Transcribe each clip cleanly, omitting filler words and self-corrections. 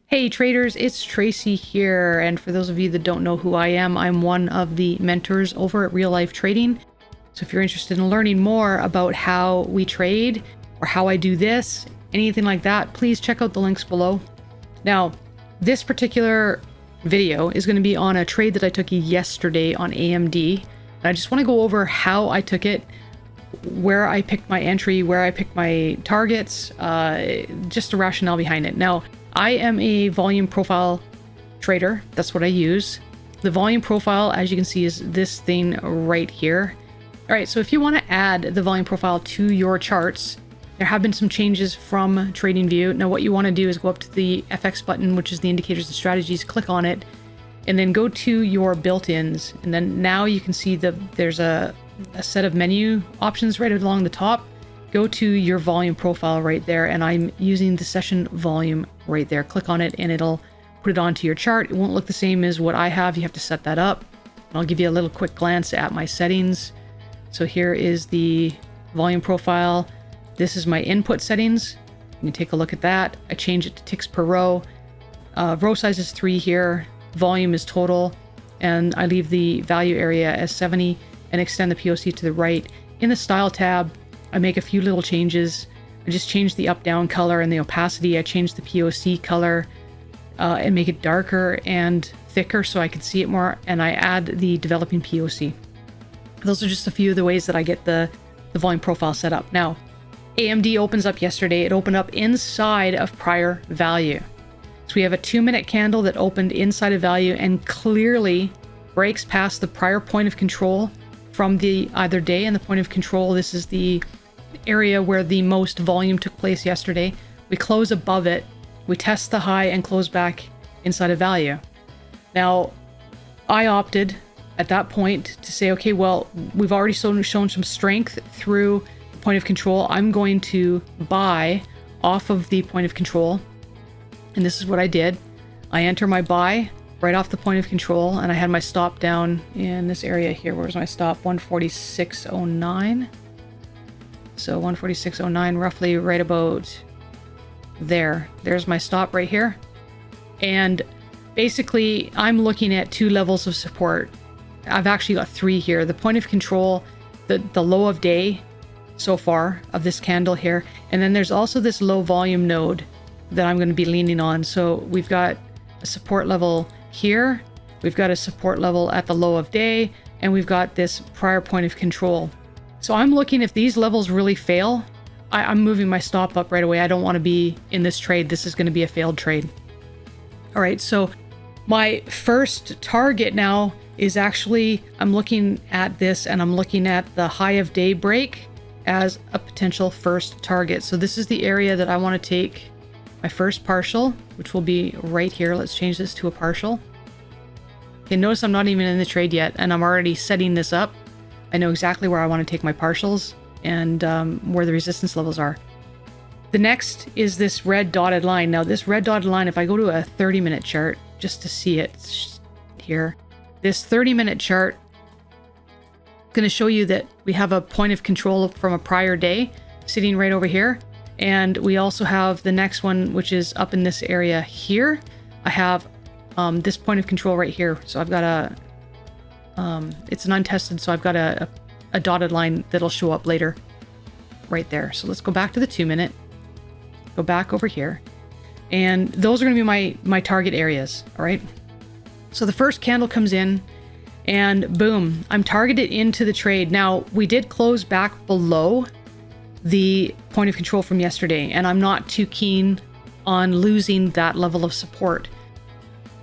Hey traders, it's Tracy here, and for those of you that don't know who I am, I'm one of the mentors over at Real Life Trading. So if you're interested in learning more about how we trade or how I do this, anything like that, please check out the links below. Now, this particular video is going to be on a trade that I took yesterday on AMD, and I just want to go over how I took it, where I picked my entry, where I picked my targets, just the rationale behind it. Now, I am a volume profile trader. That's what I use. The volume profile, as you can see, is this thing right here. All right, so if you want to add the volume profile to your charts, there have been some changes from TradingView. Now what you want to do is go up to the FX button, which is the indicators and strategies, click on it, and then go to your built-ins. And then now you can see there's a set of menu options right along the top. Go to your volume profile right there, and I'm using the session volume right there. Click on it and it'll put it onto your chart. It won't look the same as what I have. You have to set that up. I'll give you a little quick glance at my settings. So here is the volume profile. This is my input settings. You can take a look at that. I change it to ticks per row. Row size is 3 here. Volume is total. And I leave the value area as 70 and extend the POC to the right. In the style tab, I make a few little changes. I just change the up-down color and the opacity. I change the POC color and make it darker and thicker so I can see it more. And I add the developing POC. Those are just a few of the ways that I get the volume profile set up. Now, AMD opens up yesterday. It opened up inside of prior value. So we have a 2-minute candle that opened inside of value and clearly breaks past the prior point of control from the either day and the point of control. This is the area where the most volume took place yesterday. We close above it, we test the high and close back inside of value. Now, I opted at that point to say, okay, well, we've already shown some strength through the point of control. I'm going to buy off of the point of control. And this is what I did. I enter my buy right off the point of control, and I had my stop down in this area here. Where's my stop? 146.09. So 146.09, roughly right about there. There's my stop right here. And basically, I'm looking at 2 levels of support. I've actually got 3 here. The point of control, the low of day so far of this candle here. And then there's also this low volume node that I'm going to be leaning on. So we've got a support level here. We've got a support level at the low of day. And we've got this prior point of control. So I'm looking, if these levels really fail, I'm moving my stop up right away. I don't want to be in this trade. This is going to be a failed trade. All right, so my first target now is actually, I'm looking at this and I'm looking at the high of day break as a potential first target. So this is the area that I want to take my first partial, which will be right here. Let's change this to a partial. Okay, notice I'm not even in the trade yet, and I'm already setting this up. I know exactly where I want to take my partials and where the resistance levels are. The next is this red dotted line. Now this red dotted line, if I go to a 30-minute chart just to see it here, this 30-minute chart is going to show you that we have a point of control from a prior day sitting right over here. And we also have the next one, which is up in this area here. I have this point of control right here. So I've got it's an untested, so I've got a dotted line that'll show up later right there. So let's go back to the 2-minute, go back over here, and those are going to be my target areas. All right. So the first candle comes in and boom, I'm targeted into the trade. Now we did close back below the point of control from yesterday, and I'm not too keen on losing that level of support.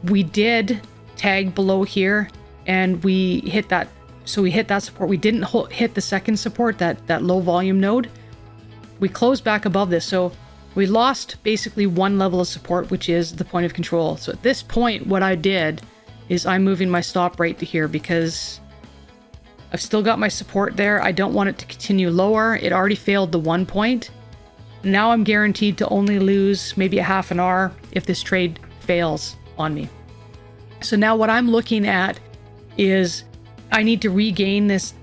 We did tag below here and we hit that. So we hit that support. We didn't hit the second support, that low volume node. We closed back above this. So we lost basically one level of support, which is the point of control. So at this point, what I did is I'm moving my stop right to here because I've still got my support there. I don't want it to continue lower. It already failed the 1 point. Now I'm guaranteed to only lose maybe a half an hour if this trade fails on me. So now what I'm looking at is I need to regain this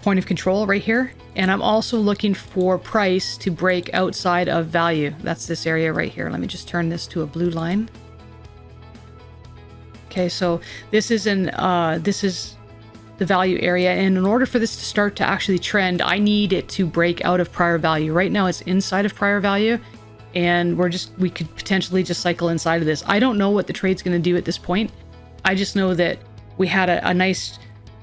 point of control right here. And I'm also looking for price to break outside of value. That's this area right here. Let me just turn this to a blue line. Okay, so this is the value area, and in order for this to start to actually trend, I need it to break out of prior value. Right now it's inside of prior value, and we could potentially just cycle inside of this. I don't know what the trade's going to do at this point. I just know that we had a nice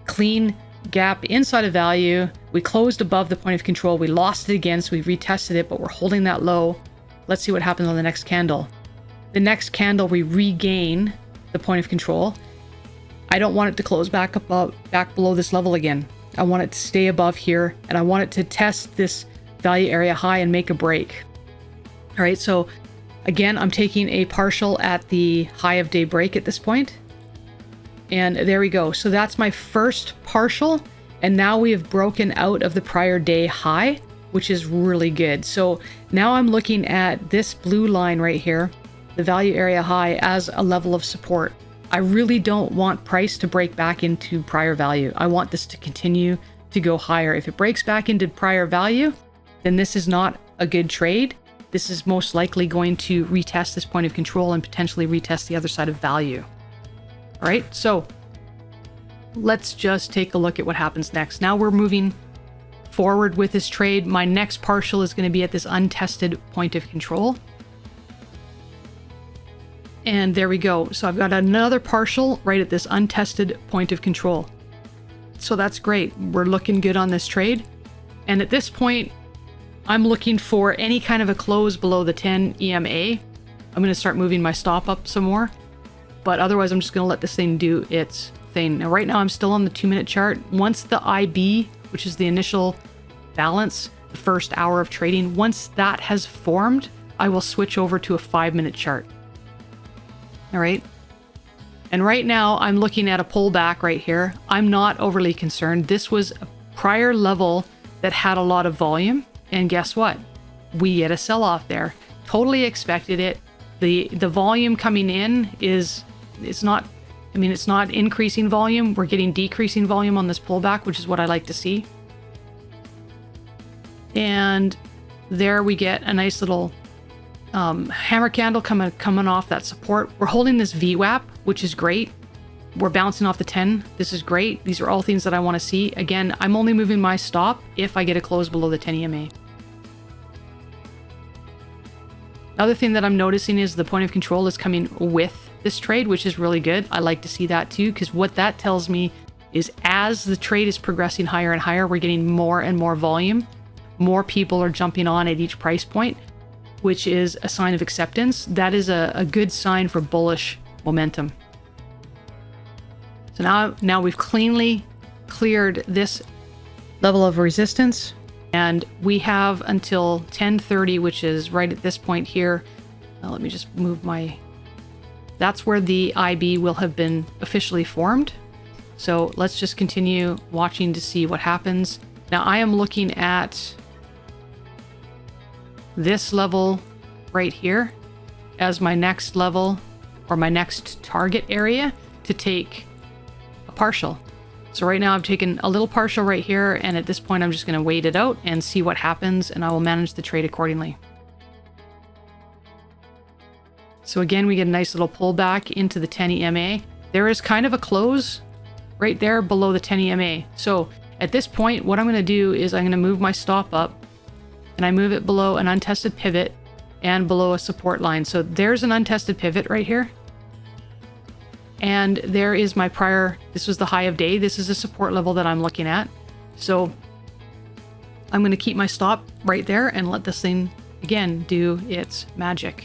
clean gap inside of value. We closed above the point of control. We lost it again, so we retested it, but we're holding that low. Let's see what happens on the next candle. The next candle, we regain the point of control. I don't want it to close back below this level again. I want it to stay above here, and I want it to test this value area high and make a break. All right, so again, I'm taking a partial at the high of day break at this point. And there we go. So that's my first partial, and now we have broken out of the prior day high, which is really good. So now I'm looking at this blue line right here, the value area high, as a level of support. I really don't want price to break back into prior value. I want this to continue to go higher. If it breaks back into prior value, then this is not a good trade. This is most likely going to retest this point of control and potentially retest the other side of value. All right, so let's just take a look at what happens next. Now we're moving forward with this trade. My next partial is going to be at this untested point of control. And there we go. So I've got another partial right at this untested point of control. So that's great. We're looking good on this trade. And at this point, I'm looking for any kind of a close below the 10 EMA. I'm going to start moving my stop up some more. But otherwise, I'm just going to let this thing do its thing. Now, right now, I'm still on the 2-minute chart. Once the IB, which is the initial balance, the first hour of trading, once that has formed, I will switch over to a 5-minute chart. All right. And right now I'm looking at a pullback right here. I'm not overly concerned. This was a prior level that had a lot of volume. And guess what? We get a sell-off there. Totally expected it. The volume coming in it's not increasing volume. We're getting decreasing volume on this pullback, which is what I like to see. And there we get a nice little hammer candle coming off that support. We're holding this VWAP, which is great. We're bouncing off the 10. This is great. These are all things that I want to see. Again, I'm only moving my stop if I get a close below the 10 EMA. Another thing that I'm noticing is the point of control is coming with this trade, which is really good. I like to see that too, because what that tells me is as the trade is progressing higher and higher, we're getting more and more volume. More people are jumping on at each price point, which is a sign of acceptance. That is a good sign for bullish momentum. So now we've cleanly cleared this level of resistance, and we have until 10:30, which is right at this point here. Now let me just move that's where the IB will have been officially formed. So let's just continue watching to see what happens. Now I am looking at this level right here as my next level or my next target area to take a partial. So right now I've taken a little partial right here, and at this point I'm just going to wait it out and see what happens, and I will manage the trade accordingly. So again, we get a nice little pullback into the 10 EMA. There is kind of a close right there below the 10 EMA. So at this point, what I'm going to do is I'm going to move my stop up, and I move it below an untested pivot and below a support line. So there's an untested pivot right here. And there is my this was the high of day. This is a support level that I'm looking at. So I'm going to keep my stop right there and let this thing, again, do its magic.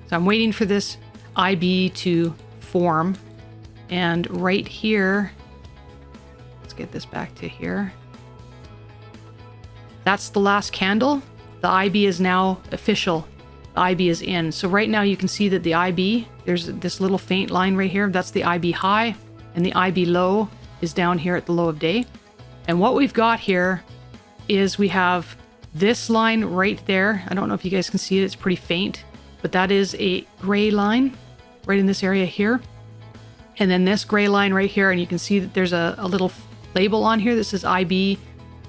So I'm waiting for this IB to form. And right here, let's get this back to here. That's the last candle. The IB is now official. The IB is in. So right now you can see that the IB, there's this little faint line right here. That's the IB high, and the IB low is down here at the low of day. And what we've got here is we have this line right there. I don't know if you guys can see it. It's pretty faint, but that is a gray line right in this area here. And then this gray line right here, and you can see that there's a little label on here that says IB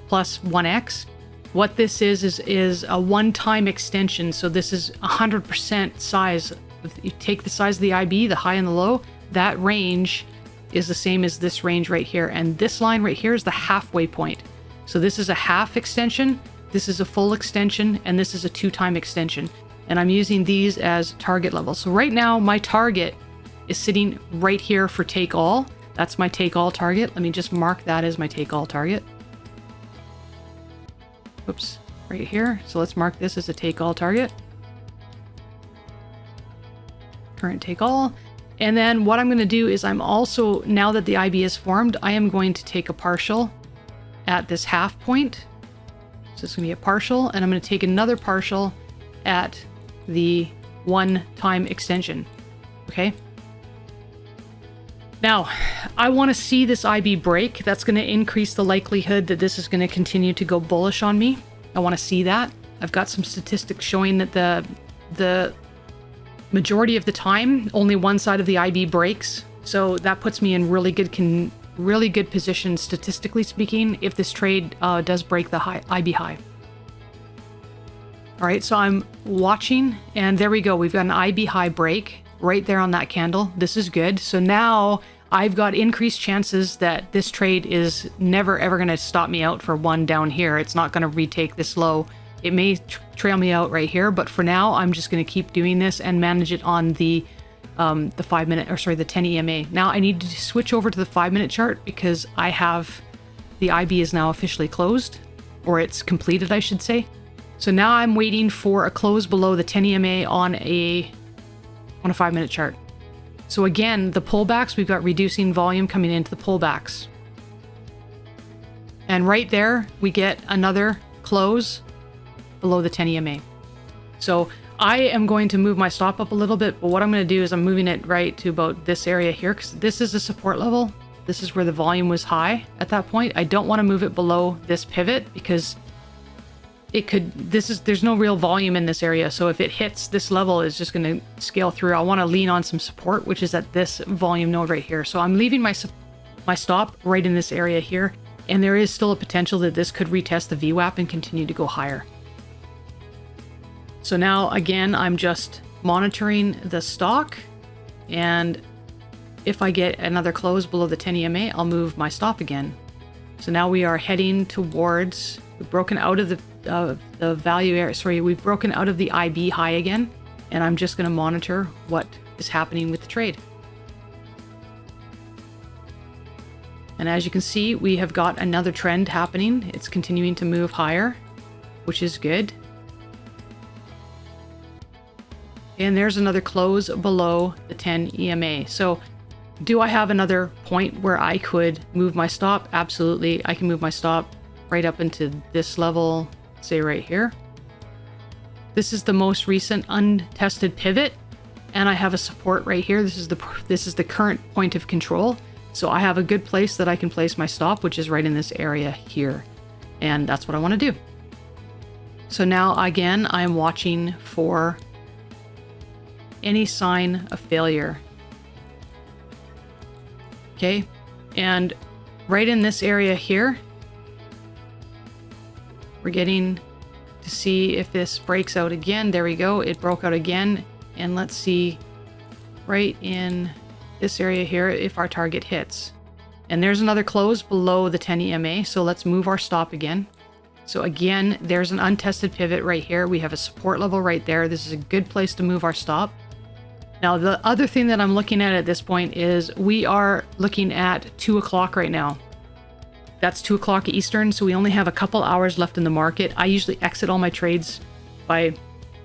plus 1x. What this is a one-time extension. So this is 100% size. If you take the size of the IB, the high and the low, that range is the same as this range right here. And this line right here is the halfway point. So this is a half extension, this is a full extension, and this is a 2-time extension. And I'm using these as target levels. So right now my target is sitting right here for take all. That's my take all target. Let me just mark that as my take all target. Oops, right here. So let's mark this as a take all target. Current take all. And then what I'm going to do is I'm also, now that the IB is formed, I am going to take a partial at this half point. So it's going to be a partial, and I'm going to take another partial at the 1-time extension. Okay. Now, I want to see this IB break. That's going to increase the likelihood that this is going to continue to go bullish on me. I want to see that. I've got some statistics showing that the majority of the time, only one side of the IB breaks. So that puts me in really good position, statistically speaking, if this trade does break the IB high. All right, so I'm watching, and there we go. We've got an IB high break right there on that candle. This is good. So now I've got increased chances that this trade is never ever going to stop me out for one down here. It's not going to retake this low. It may trail me out right here, but for now, I'm just going to keep doing this and manage it on the 10 EMA. Now I need to switch over to the 5-minute chart because I have the IB is now officially closed, or it's completed, I should say. So now I'm waiting for a close below the 10 EMA on a 5-minute chart. So again, the pullbacks, we've got reducing volume coming into the pullbacks. And right there, we get another close below the 10 EMA. So I am going to move my stop up a little bit, but what I'm going to do is I'm moving it right to about this area here, because this is a support level. This is where the volume was high at that point. I don't want to move it below this pivot because there's no real volume in this area. So if it hits this level, it's just going to scale through. I want to lean on some support, which is at this volume node right here. So I'm leaving my stop right in this area here. And there is still a potential that this could retest the VWAP and continue to go higher. So now again, I'm just monitoring the stock, and if I get another close below the 10 EMA, I'll move my stop again. So now we are heading towards, we've broken out of the value area, sorry, we've broken out of the IB high again, and I'm just going to monitor what is happening with the trade. And as you can see, we have got another trend happening. It's continuing to move higher, which is good. And there's another close below the 10 EMA. So do I have another point where I could move my stop? Absolutely. I can move my stop right up into this level, say right here. This is the most recent untested pivot, and I have a support right here. This is the current point of control. So I have a good place that I can place my stop, which is right in this area here. And that's what I want to do. So now again, I'm watching for any sign of failure. Okay, and right in this area here, we're getting to see if this breaks out again. There we go, it broke out again. And let's see right in this area here if our target hits. And there's another close below the 10 EMA, so let's move our stop again. So again, there's an untested pivot right here. We have a support level right there. This is a good place to move our stop. Now, the other thing that I'm looking at this point is we are looking at 2 o'clock right now. That's 2 o'clock Eastern, so we only have a couple hours left in the market. I usually exit all my trades by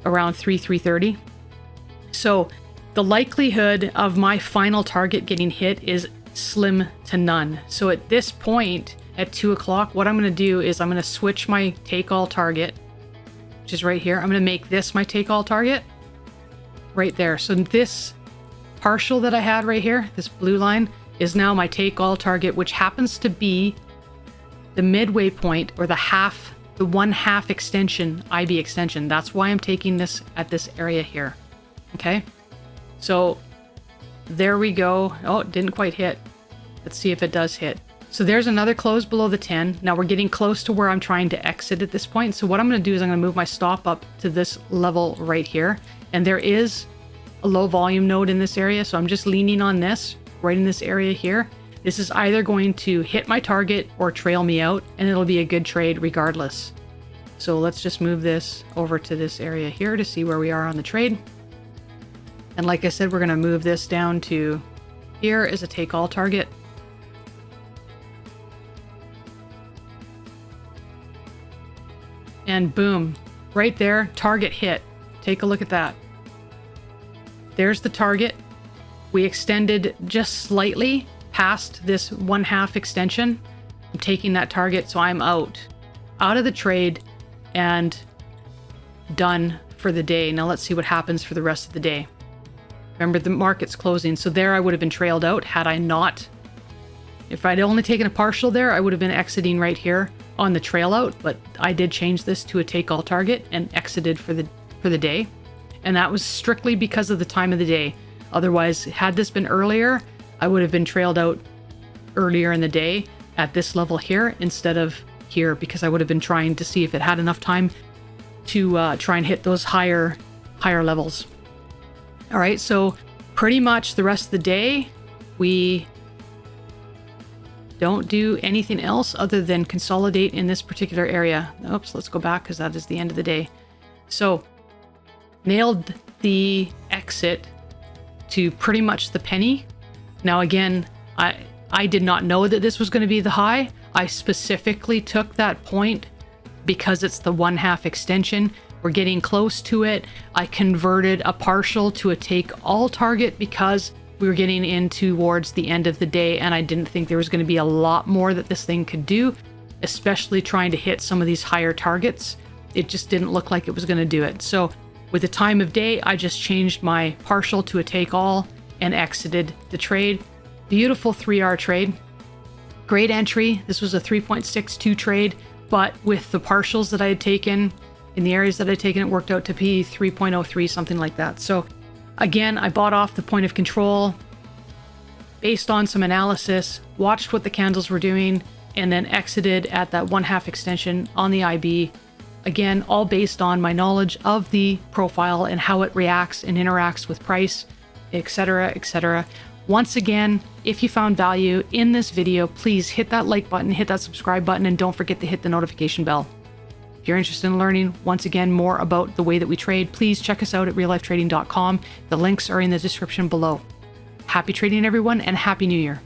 around 3:30. So the likelihood of my final target getting hit is slim to none. So at this point, at 2 o'clock, what I'm going to do is I'm going to switch my take-all target, which is right here. I'm going to make this my take-all target. Right there. So this partial that I had right here, this blue line, is now my take all target, which happens to be the midway point, or the 1/2 extension, IB extension. That's why I'm taking this at this area here. Okay. So there we go. Oh, it didn't quite hit. Let's see if it does hit. So there's another close below the 10. Now we're getting close to where I'm trying to exit at this point. So what I'm going to do is I'm going to move my stop up to this level right here. And there is a low volume node in this area. So I'm just leaning on this right in this area here. This is either going to hit my target or trail me out, and it'll be a good trade regardless. So let's just move this over to this area here to see where we are on the trade. And like I said, we're going to move this down to here as a take all target. And boom, right there, target hit. Take a look at that. There's the target. We extended just slightly past this 1/2 extension. I'm taking that target, so I'm out of the trade and done for the day. Now let's see what happens for the rest of the day. Remember, the market's closing, so there I would have been trailed out had I not. If I'd only taken a partial there, I would have been exiting right here on the trail out, but I did change this to a take all target and exited for the day. And that was strictly because of the time of the day. Otherwise, had this been earlier, I would have been trailed out earlier in the day at this level here instead of here, because I would have been trying to see if it had enough time to try and hit those higher levels. All right, so pretty much the rest of the day, we don't do anything else other than consolidate in this particular area. Oops, let's go back because that is the end of the day. So nailed the exit to pretty much the penny. Now again, I did not know that this was going to be the high. I specifically took that point because it's the 1/2 extension. We're getting close to it. I converted a partial to a take all target because we were getting in towards the end of the day, and I didn't think there was going to be a lot more that this thing could do, especially trying to hit some of these higher targets. It just didn't look like it was going to do it. So with the time of day, I just changed my partial to a take all and exited the trade. Beautiful 3R trade. Great entry. This was a 3.62 trade, but with the partials that I had taken in the areas that I had taken, it worked out to be 3.03, something like that. So again, I bought off the point of control based on some analysis, watched what the candles were doing, and then exited at that 1/2 extension on the IB. Again, all based on my knowledge of the profile and how it reacts and interacts with price, etc., etc. Once again, if you found value in this video, please hit that like button, hit that subscribe button, and don't forget to hit the notification bell. If you're interested in learning, once again, more about the way that we trade, please check us out at reallifetrading.com. The links are in the description below. Happy trading, everyone, and Happy New Year.